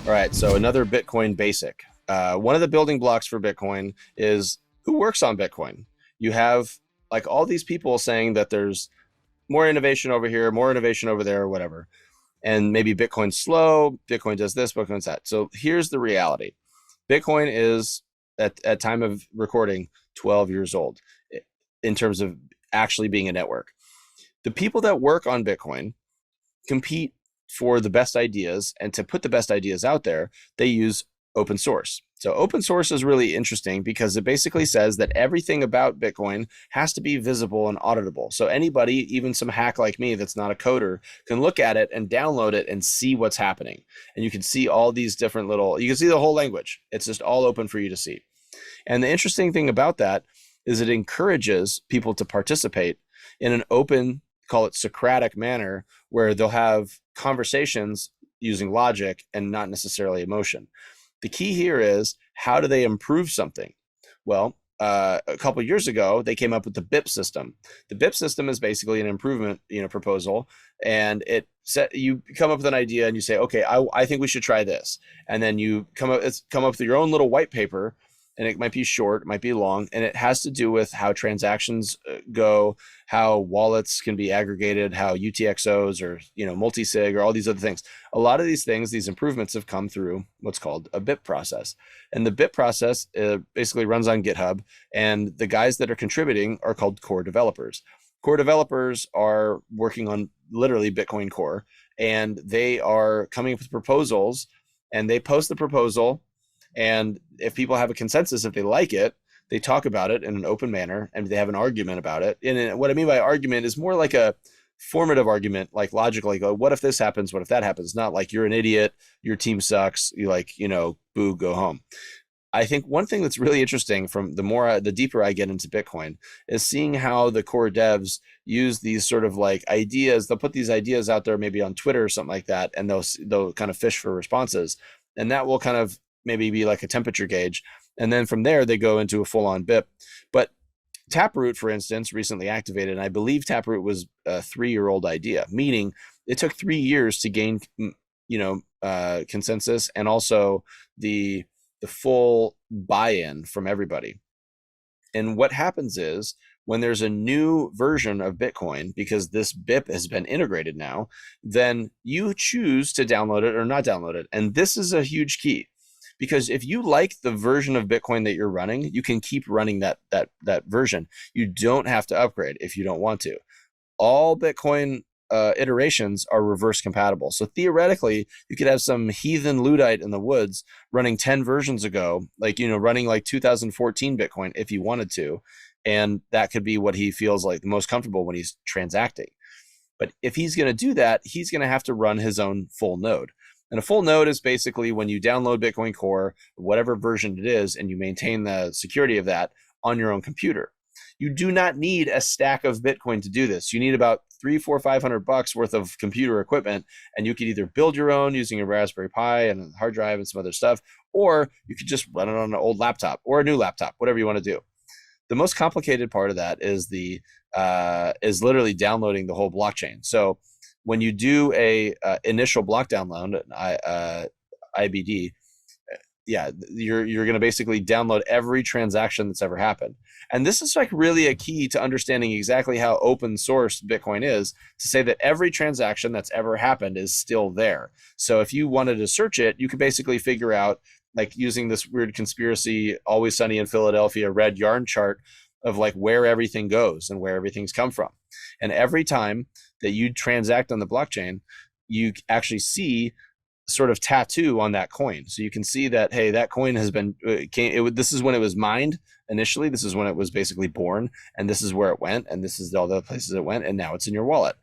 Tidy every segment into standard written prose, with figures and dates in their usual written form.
All right, so another Bitcoin basic. One of the building blocks for Bitcoin is who works on Bitcoin. You have like all these people saying that there's more innovation over here, more innovation over there, or whatever. And maybe Bitcoin's slow, Bitcoin does this, Bitcoin's that. So here's the reality. Bitcoin is at time of recording 12 years old in terms of actually being a network. The people that work on Bitcoin compete for the best ideas, and to put the best ideas out there, they use open source. So open source is really interesting because it basically says that everything about Bitcoin has to be visible and auditable. So anybody, even some hack like me that's not a coder, can look at it and download it and see what's happening. And you can see all these different you can see the whole language. It's just all open for you to see. And the interesting thing about that is it encourages people to participate in an open, call it Socratic manner, where they'll have conversations using logic and not necessarily emotion. The key here is, how do they improve something? Well, a couple of years ago, they came up with the BIP system. The BIP system is basically an improvement, proposal, and you come up with an idea and you say, okay, I think we should try this, and then you come up with your own little white paper. And it might be short, it might be long, and it has to do with how transactions go, how wallets can be aggregated, how UTXOs or multi-sig or all these other things. A lot of these things, these improvements have come through what's called a BIP process. And the BIP process basically runs on GitHub, and the guys that are contributing are called core developers. Core developers are working on literally Bitcoin Core, and they are coming up with proposals, and they post the proposal. And if people have a consensus, if they like it, they talk about it in an open manner and they have an argument about it. And what I mean by argument is more like a formative argument, like logically go, what if this happens? What if that happens? Not like you're an idiot, your team sucks, boo, go home. I think one thing that's really interesting from the deeper I get into Bitcoin is seeing how the core devs use these sort of like ideas. They'll put these ideas out there maybe on Twitter or something like that, and they'll kind of fish for responses. And that will kind of maybe be like a temperature gauge. And then from there, they go into a full-on BIP. But Taproot, for instance, recently activated, and I believe Taproot was a 3-year-old idea, meaning it took 3 years to gain, consensus and also the full buy-in from everybody. And what happens is when there's a new version of Bitcoin, because this BIP has been integrated now, then you choose to download it or not download it. And this is a huge key. Because if you like the version of Bitcoin that you're running, you can keep running that version. You don't have to upgrade if you don't want to. All Bitcoin iterations are reverse compatible. So theoretically, you could have some heathen Luddite in the woods running 10 versions ago, running like 2014 Bitcoin if he wanted to. And that could be what he feels like the most comfortable when he's transacting. But if he's going to do that, he's going to have to run his own full node. And a full node is basically when you download Bitcoin Core, whatever version it is, and you maintain the security of that on your own computer. You do not need a stack of Bitcoin to do this. You need about $300-$500 worth of computer equipment, and you could either build your own using a Raspberry Pi and a hard drive and some other stuff, or you could just run it on an old laptop or a new laptop, whatever you want to do. The most complicated part of that is is literally downloading the whole blockchain. So when you do a initial block download, IBD, you're going to basically download every transaction that's ever happened. And this is like really a key to understanding exactly how open source Bitcoin is, to say that every transaction that's ever happened is still there. So if you wanted to search it, you could basically figure out, like using this weird conspiracy, Always Sunny in Philadelphia red yarn chart of like where everything goes and where everything's come from. And every time that you transact on the blockchain, you actually see sort of tattoo on that coin. So you can see that, hey, that coin has been, this is when it was mined initially. This is when it was basically born. And this is where it went. And this is all the places it went. And now it's in your wallet.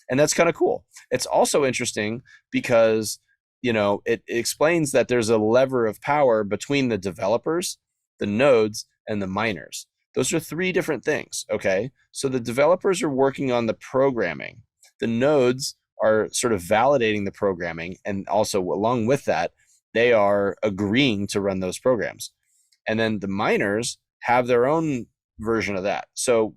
And that's kind of cool. It's also interesting because, it explains that there's a lever of power between the developers, the nodes, and the miners. Those are 3 different things, okay? So the developers are working on the programming. The nodes are sort of validating the programming, and also along with that, they are agreeing to run those programs. And then the miners have their own version of that. So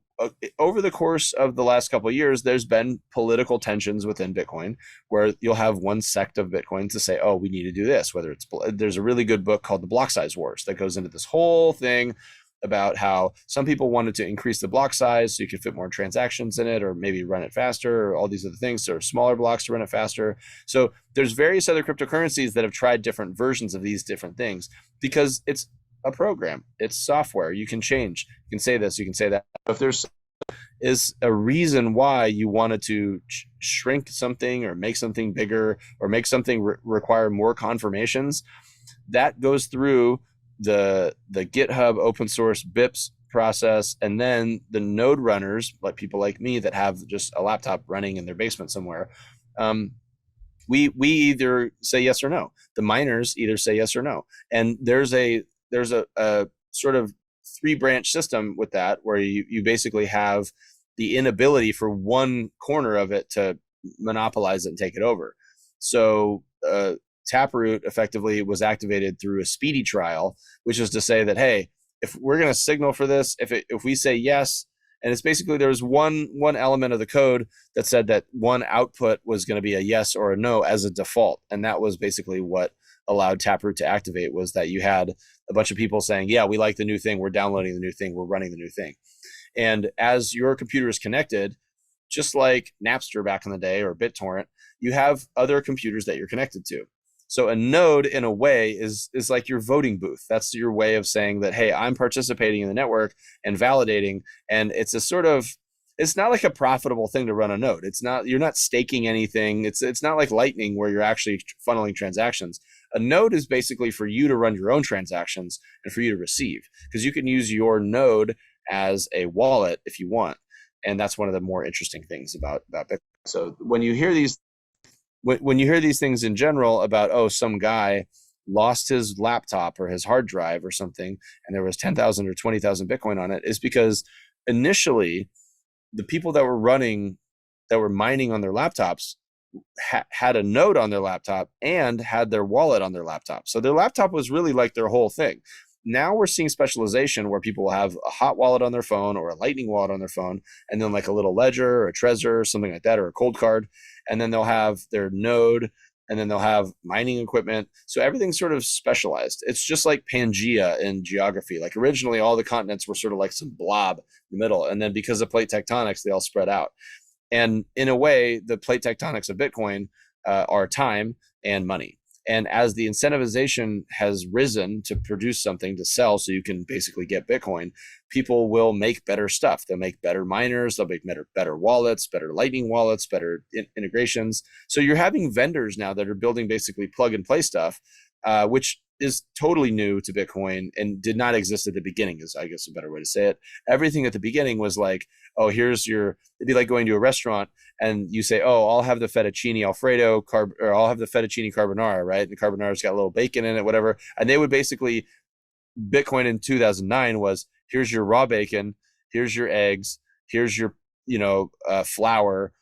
over the course of the last couple of years, there's been political tensions within Bitcoin where you'll have one sect of Bitcoin to say, oh, we need to do this, whether it's, there's a really good book called The Block Size Wars that goes into this whole thing about how some people wanted to increase the block size so you could fit more transactions in it, or maybe run it faster, or all these other things, or smaller blocks to run it faster. So there's various other cryptocurrencies that have tried different versions of these different things because it's a program, it's software. You can change, you can say this, you can say that. If there's is a reason why you wanted to shrink something or make something bigger or make something require more confirmations, that goes through the GitHub open source BIPs process, and then the node runners, like people like me that have just a laptop running in their basement somewhere. We either say yes or no. The miners either say yes or no, and there's a sort of 3-branch system with that, where you basically have the inability for one corner of it to monopolize it and take it over. So Taproot effectively was activated through a speedy trial, which is to say that, hey, if we're going to signal for this, if we say yes, and it's basically there was one element of the code that said that one output was going to be a yes or a no as a default, and that was basically what allowed Taproot to activate, was that you had a bunch of people saying, yeah, we like the new thing, we're downloading the new thing, we're running the new thing. And as your computer is connected, just like Napster back in the day or BitTorrent, you have other computers that you're connected to. So a node, in a way, is like your voting booth. That's your way of saying that, hey, I'm participating in the network and validating. And it's a sort of, it's not like a profitable thing to run a node. It's not, you're not staking anything. It's not like Lightning where you're actually funneling transactions. A node is basically for you to run your own transactions and for you to receive, because you can use your node as a wallet if you want. And that's one of the more interesting things about Bitcoin. So when you hear these things in general about, oh, some guy lost his laptop or his hard drive or something, and there was 10,000 or 20,000 Bitcoin on it, is because initially the people that were mining on their laptops had a node on their laptop and had their wallet on their laptop. So their laptop was really like their whole thing. Now we're seeing specialization where people will have a hot wallet on their phone or a Lightning wallet on their phone, and then like a little Ledger or a Trezor or something like that, or a cold card. And then they'll have their node, and then they'll have mining equipment. So everything's sort of specialized. It's just like Pangea in geography. Like originally all the continents were sort of like some blob in the middle. And then because of plate tectonics, they all spread out. And in a way, the plate tectonics of Bitcoin are time and money. And as the incentivization has risen to produce something to sell so you can basically get Bitcoin, people will make better stuff. They'll make better miners, they'll make better wallets, better Lightning wallets, better integrations. So you're having vendors now that are building basically plug and play stuff, which is totally new to Bitcoin and did not exist at the beginning, is I guess a better way to say it. Everything at the beginning was like, oh, it'd be like going to a restaurant and you say, oh, I'll have the fettuccine Alfredo or I'll have the fettuccine carbonara, right? And the carbonara's got a little bacon in it, whatever. And they would basically, Bitcoin in 2009 was, here's your raw bacon, here's your eggs, here's your, flour,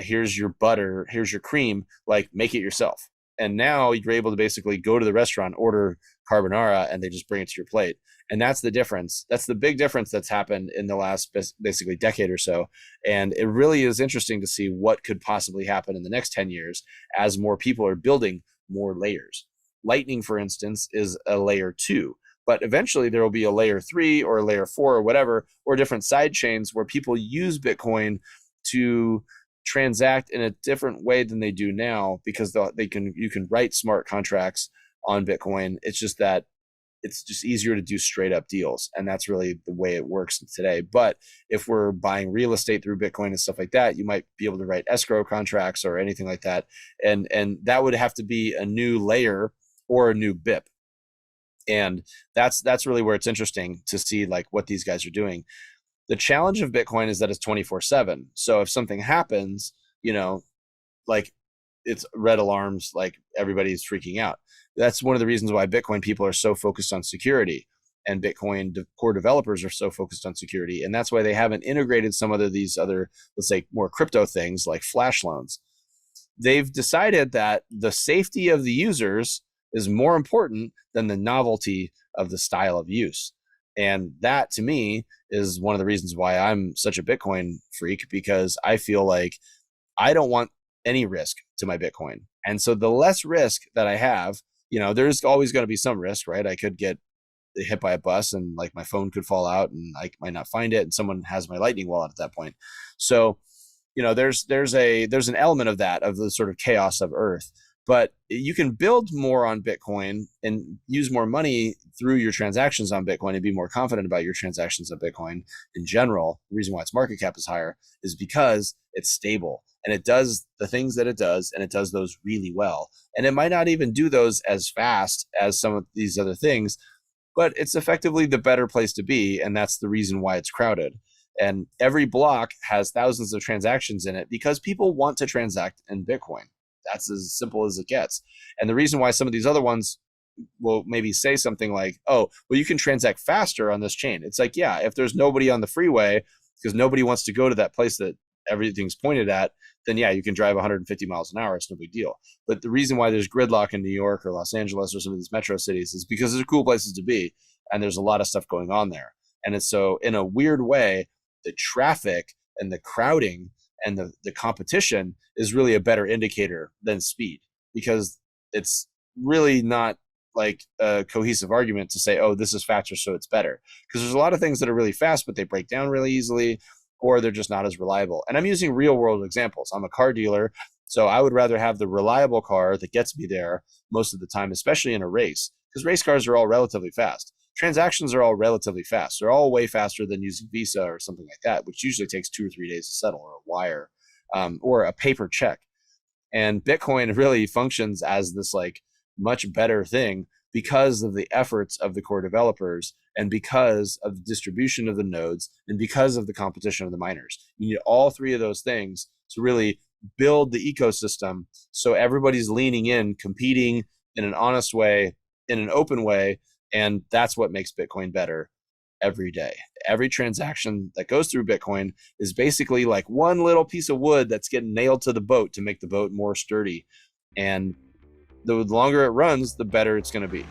here's your butter, here's your cream, like make it yourself. And now you're able to basically go to the restaurant, order carbonara, and they just bring it to your plate. And that's the difference. That's the big difference that's happened in the last basically decade or so. And it really is interesting to see what could possibly happen in the next 10 years as more people are building more layers. Lightning, for instance, is a layer 2. But eventually there will be a layer 3 or a layer 4 or whatever, or different side chains where people use Bitcoin to transact in a different way than they do now, because you can write smart contracts on Bitcoin. It's just that it's just easier to do straight up deals, and that's really the way it works today. But if we're buying real estate through Bitcoin and stuff like that, you might be able to write escrow contracts or anything like that, and that would have to be a new layer or a new BIP. And that's really where it's interesting to see like what these guys are doing. The challenge of Bitcoin is that it's 24/7. So if something happens, like it's red alarms, like everybody's freaking out. That's one of the reasons why Bitcoin people are so focused on security, and Bitcoin core developers are so focused on security. And that's why they haven't integrated some of these other, let's say, more crypto things like flash loans. They've decided that the safety of the users is more important than the novelty of the style of use. And that to me is one of the reasons why I'm such a Bitcoin freak, because I feel like I don't want any risk to my Bitcoin. And so the less risk that I have, there's always going to be some risk, right? I could get hit by a bus and like my phone could fall out and I might not find it, and someone has my Lightning wallet at that point. So, there's an element of that, of the sort of chaos of Earth. But you can build more on Bitcoin and use more money through your transactions on Bitcoin and be more confident about your transactions on Bitcoin in general. The reason why its market cap is higher is because it's stable and it does the things that it does, and it does those really well. And it might not even do those as fast as some of these other things, but it's effectively the better place to be. And that's the reason why it's crowded. And every block has thousands of transactions in it because people want to transact in Bitcoin. That's as simple as it gets. And the reason why some of these other ones will maybe say something like, oh, well, you can transact faster on this chain. It's like, yeah, if there's nobody on the freeway because nobody wants to go to that place that everything's pointed at, then yeah, you can drive 150 miles an hour. It's no big deal. But the reason why there's gridlock in New York or Los Angeles or some of these metro cities is because they're cool places to be. And there's a lot of stuff going on there. And it's so, in a weird way, the traffic and the crowding and the competition is really a better indicator than speed, because it's really not like a cohesive argument to say, oh, this is faster, so it's better. Because there's a lot of things that are really fast, but they break down really easily, or they're just not as reliable. And I'm using real world examples. I'm a car dealer, so I would rather have the reliable car that gets me there most of the time, especially in a race, because race cars are all relatively fast. Transactions are all relatively fast. They're all way faster than using Visa or something like that, which usually takes 2 or 3 days to settle, or a wire, or a paper check. And Bitcoin really functions as this like much better thing because of the efforts of the core developers, and because of the distribution of the nodes, and because of the competition of the miners. You need all three of those things to really build the ecosystem, so everybody's leaning in, competing in an honest way, in an open way. And that's what makes Bitcoin better every day. Every transaction that goes through Bitcoin is basically like one little piece of wood that's getting nailed to the boat to make the boat more sturdy. And the longer it runs, the better it's going to be.